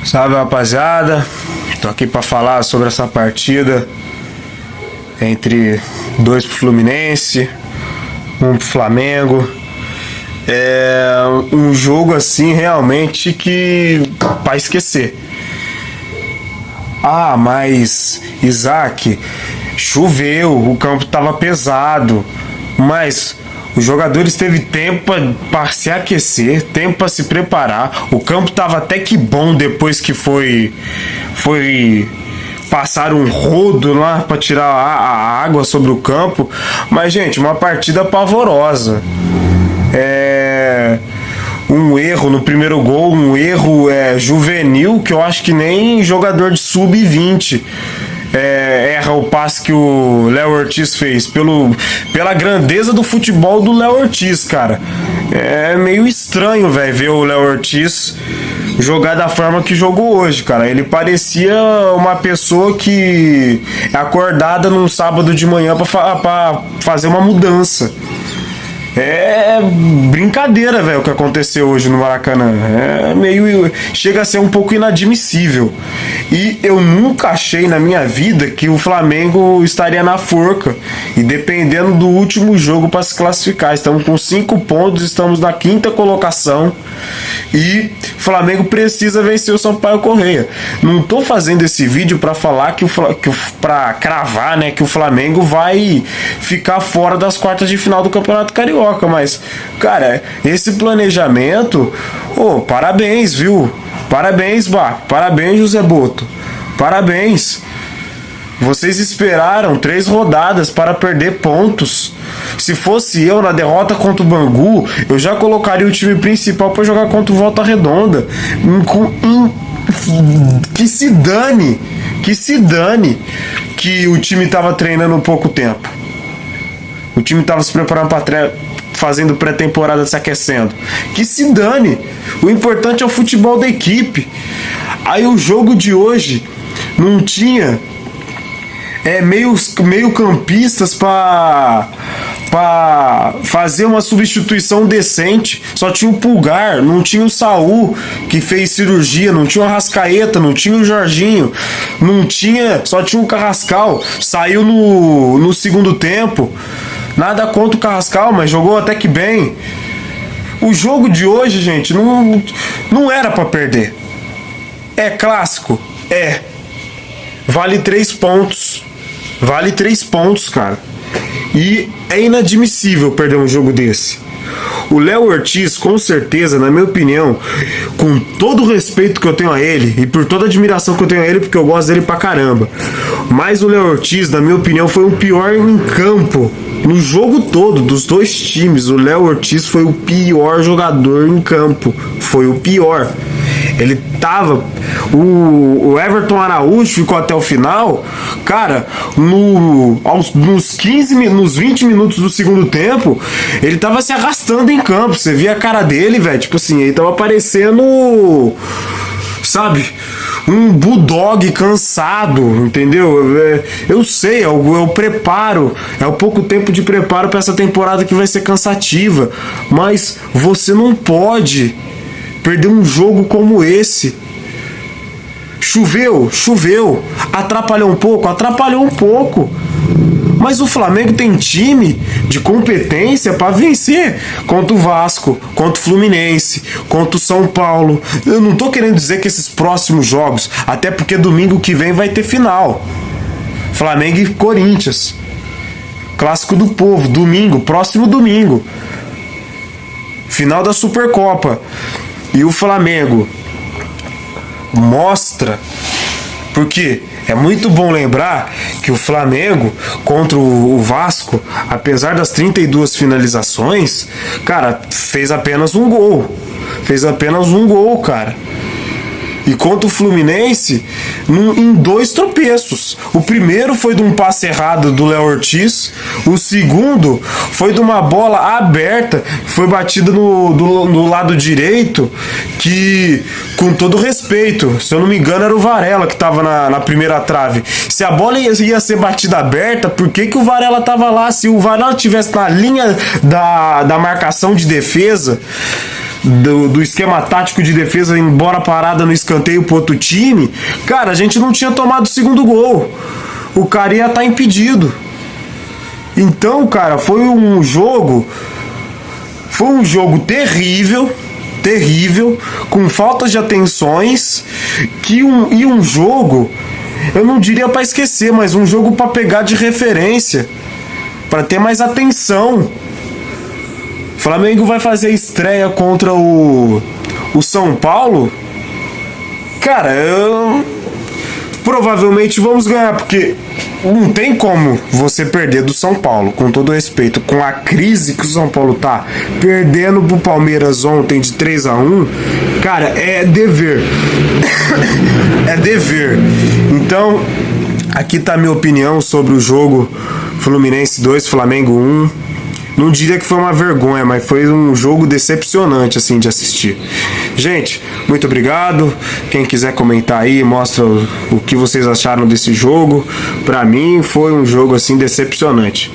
Salve, rapaziada, tô aqui pra falar sobre essa partida entre dois pro Fluminense, um pro Flamengo. É um jogo assim realmente que pra esquecer. Ah, mas Isaac, choveu, o campo tava pesado, mas os jogadores teve tempo para se aquecer, tempo para se preparar. O campo tava até que bom depois que foi passar um rodo lá para tirar a água sobre o campo. Mas, gente, uma partida pavorosa. Um erro no primeiro gol, um erro juvenil, que eu acho que nem jogador de sub-20 erra o passe que o Léo Ortiz fez, pela grandeza do futebol do Léo Ortiz, cara. É meio estranho, velho, ver o Léo Ortiz jogar da forma que jogou hoje, cara. Ele parecia uma pessoa que é acordada num sábado de manhã pra fazer uma mudança. É brincadeira, velho, o que aconteceu hoje no Maracanã. Chega a ser um pouco inadmissível. E eu nunca achei na minha vida que o Flamengo estaria na forca. E dependendo do último jogo para se classificar. Estamos com 5 pontos, estamos na 5ª colocação. E o Flamengo precisa vencer o Sampaio Corrêa. Não tô fazendo esse vídeo para falar para cravar, né, que o Flamengo vai ficar fora das quartas de final do Campeonato Carioca. Mas, cara, esse planejamento, parabéns, viu? Parabéns, parabéns, José Boto. Parabéns. Vocês esperaram 3 rodadas para perder pontos. Se fosse eu na derrota contra o Bangu, eu já colocaria o time principal para jogar contra o Volta Redonda. Que se dane que o time estava treinando um pouco tempo. O time estava se preparando fazendo pré-temporada, se aquecendo. Que se dane. O importante é o futebol da equipe. Aí o jogo de hoje não tinha meio campistas para fazer uma substituição decente. Só tinha o Pulgar, não tinha o Saul, que fez cirurgia, não tinha o Arrascaeta, não tinha o Jorginho, só tinha o Carrascal, saiu no segundo tempo. Nada contra o Carrascal, mas jogou até que bem. O jogo de hoje, gente, não era pra perder. É clássico? É. Vale 3 pontos. Vale 3 pontos, cara. E é inadmissível perder um jogo desse. O Léo Ortiz, com certeza, na minha opinião, com todo o respeito que eu tenho a ele e por toda a admiração que eu tenho a ele, porque eu gosto dele pra caramba, mas o Léo Ortiz, na minha opinião, foi o pior em campo. No jogo todo, dos dois times, o Léo Ortiz foi o pior jogador em campo. Foi o pior. Ele tava... O Everton Araújo ficou até o final. Cara, nos 20 minutos do segundo tempo, ele tava se arrastando em campo. Você via a cara dele, velho. Tipo assim, ele tava parecendo... Sabe? Um bulldog cansado, entendeu? Eu sei, é o preparo, é o pouco tempo de preparo para essa temporada que vai ser cansativa, mas você não pode perder um jogo como esse. Choveu, atrapalhou um pouco. Mas o Flamengo tem time de competência para vencer contra o Vasco, contra o Fluminense, contra o São Paulo. Eu não tô querendo dizer que esses próximos jogos, até porque domingo que vem vai ter final. Flamengo e Corinthians. Clássico do Povo, próximo domingo. Final da Supercopa. E o Flamengo mostra, porque é muito bom lembrar que o Flamengo contra o Vasco, apesar das 32 finalizações, cara, fez apenas um gol. Cara. E contra o Fluminense, em 2 tropeços. O primeiro foi de um passe errado do Léo Ortiz. O segundo foi de uma bola aberta, que foi batida no lado direito, que, com todo respeito, se eu não me engano, era o Varela que estava na primeira trave. Se a bola ia ser batida aberta, por que o Varela estava lá? Se o Varela estivesse na linha da marcação de defesa do esquema tático de defesa, embora parada no escanteio pro outro time, cara, a gente não tinha tomado o segundo gol. O cara ia estar impedido. Então, cara, foi um jogo terrível, com faltas de atenções, e um jogo, eu não diria para esquecer, mas um jogo para pegar de referência, para ter mais atenção. O Flamengo vai fazer estreia contra o São Paulo. Cara, provavelmente vamos ganhar, porque não tem como você perder do São Paulo, com todo respeito, com a crise que o São Paulo tá perdendo pro Palmeiras ontem de 3-1, cara, é dever. É dever. Então, aqui tá a minha opinião sobre o jogo Fluminense 2, Flamengo 1. Não diria que foi uma vergonha, mas foi um jogo decepcionante, assim, de assistir. Gente, muito obrigado. Quem quiser comentar aí, mostra o que vocês acharam desse jogo. Pra mim, foi um jogo, assim, decepcionante.